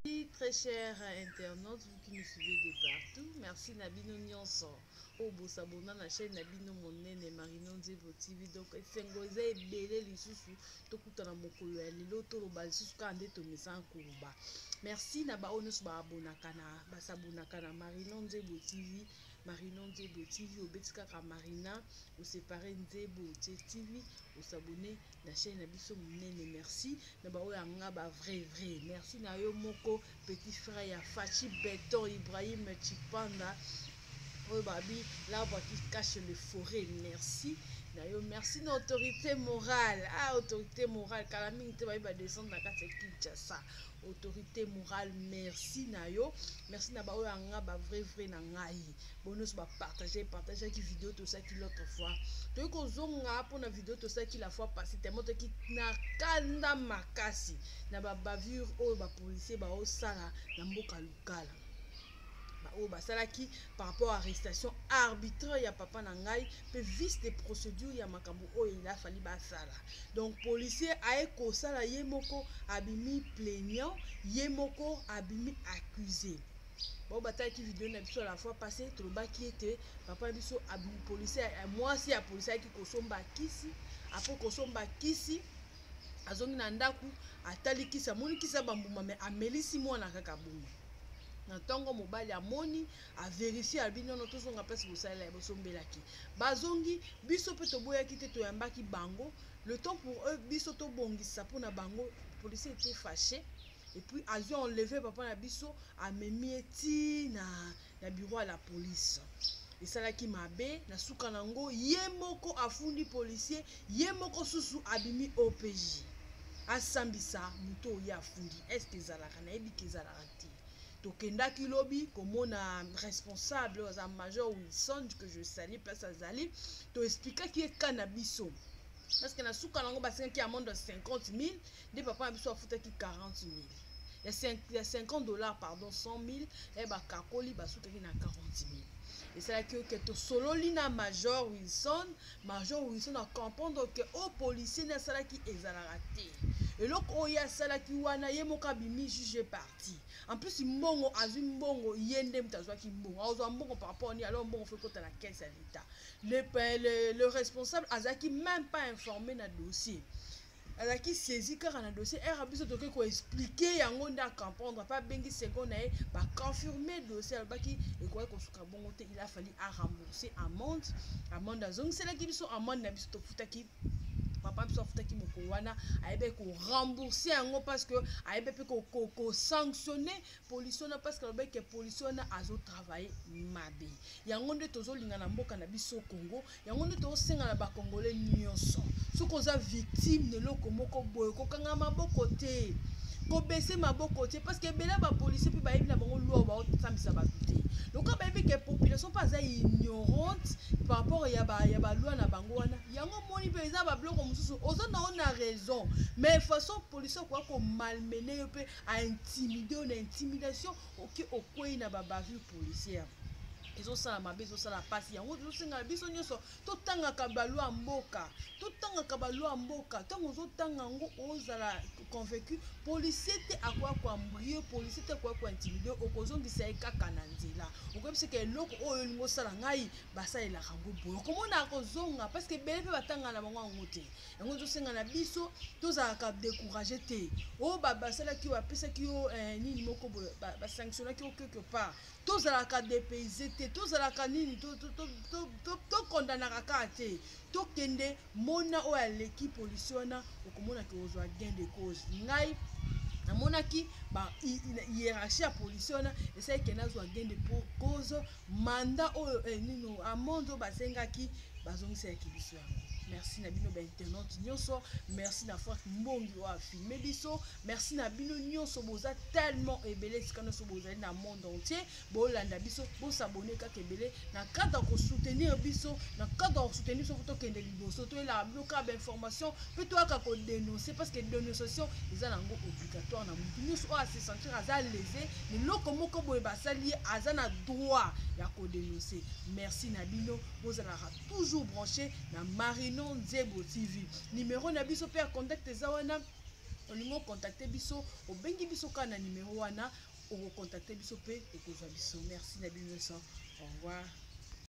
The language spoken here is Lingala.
Très chers internautes, vous qui nous suivez de partout, merci Nabino Nyonso. Au Bosabona, la chaîne Nabino Monene, Marino Nzebo TV. Donc, Sengoze et Bele Lisusu, Tokutana Mokolo, Lilo Toloba, Lisusu, Kande Tomisan Kuruba. Merci Nabaonos Babonakana, Basabonakana, Marino Nzebo TV, Marino Nzebo TV, au Betika Marina, au séparé Nzebo TV, au s'abonner la chaîne Nabiso Monene. Merci Nabaoyanga, vrai, merci Nayo Moko. Petit frère ya Fachi Béton, Ibrahim Chipanda, oh babi, l'arbre qui cache les forêts, merci. D'ailleurs, merci l'autorité morale. Ah, autorité morale, Kalaming te va descendre dans la Kinshasa. Autorité morale, merci Nayo. Merci Nabao Yanga, vrai Nangai. Bonus va partager qui vidéo tout ça qui l'autre fois. Donc, on a pour la vidéo tout ça qui la fois passée. T'es montré qui n'a kanda makasi. N'a ba bavure, oh, ba policier, ba oh, sala, n'a mboka lukala. Oh, bah, ça là qui par rapport à arrestation arbitraire ya papa nangai peut vice des procédures ya makambo oh il a fallu ba ça là donc policier a ko ça là yemoko abimi plaignant yemoko abimi accusé bon bataille qui vidéo na biso la fois passée to ba qui était papa biso abimi policier moi si ya policier qui kosomba kisi après kosomba kisi azongi na ndaku atali kisa moni kisa bambuma mais amelisi mwana kaka bungu na tongo mobali amoni a vérifier albino no tozonga place bosala ya bosombelaki bazongi biso pe toboyaki te toyambaki bango le temps pour eux biso to bongisa pona bango policier était fâché et puis azu enlevé papa na biso amemi eti na bureau à la police et ça là qui mabe na suka nango yemoko afundi policier yemoko susu abimi OPJ asambisa muto ya afundi est-ce que zalaka na ebi ke zalaka te tokendaki lobi komona responsable za major Wilson que je salue place azali to expliquer qui est cannabiso parce que na suka nango basenga ki amende de 50 000 de papa biso afuta ki 40 000 il y a $50 pardon 100 000 et ba kakoli basuka ki na 40 000 et c'est là que to sololi na major Wilson a comprendre que au policier na sala ki ezalaka te et donc oya sala ki wana yemoka bimi juge parti en plus mbongo azui mbongo yende mtazwa ki mbongo azwa mbongo par rapport ni alors mbongo fait kota la caisse à l'état le responsable azaki même pas informé na dossier azaki saisi car na dossier era biso toke ko expliquer yango nda comprendre pas bengi seconde na ba confirmer dossier albaki et quoi ko suka bongo te il a fallu à rembourser amende azong c'est là ki biso amende na biso to futaki papa biso futaki moko wana ayebe ko rembourser yango parce que ayebe pe ko sanctionner policier na parce que le que policier na azo travailler mabe yango nde tozolinga na mboka na biso Congo yango nde to senga na ba congolais nyonso soko za victime de loko moko boye ko kanga maboko te ko baisser maboko te parce que bela ba policier pe ba yebi na bango loi ba otambisa ba te donc ba yebi que population pas ignorante par rapport ya ba loi na bango wana yango moni pe eza ba bloko mususu ozo na on a raison mais façon policier quoi ko malmener pe a intimider na intimidation OK okwei na ba bavure policière ils ont ça la mabe ils ont ça la passe yango zo singa biso nyoso to tanga kabalwa mboka tango zo tanga ngo ozala convaincu policier te akwa kwa mbrio policier te kwa intimider okozongisa ekaka na nzela okobise ke loko oyo lingo sala ngai basalela kango boyo komona kozonga parce que bele pe batanga na bango ngote yango zo singa na biso tozala ka décourager te o basala ki wa pesa ki yo nini moko boyo ba sanctionner ki quelque part tozala ka dépayser te tozala ka nini to condamner ka te to kende mona o ya l'équipe policier na okomona ke ozwa gain de cause ngai na monaki ba hiérarchie ya policier na essaye ke nazwa gain de cause mandat o nino amondo basengaki bazongisa ya kibiso yango merci na bino ba internaute nyonso merci na frère Mbongi wa filmer biso merci na bino nyonso boza tellement ebele sikano so bozali na monde entier bolanda biso bo s'abonner kaka ebele na cadre ko soutenir biso na cadre ko soutenir so to kende liboso to la bloka ba information peut toi ka ko dénoncer parce que dénonciation eza nango obligatoire na mutu nyonso a se sentir aza lésé ni loko moko boye basali azana droit ya ko dénoncer merci na bino bozala toujours branché na Marino Nzebo TV numéro na biso pe contact eza wana olingo contacter biso obengi biso ka na numéro wana contacter biso pe ekozwa biso. Merci na bino. Au revoir.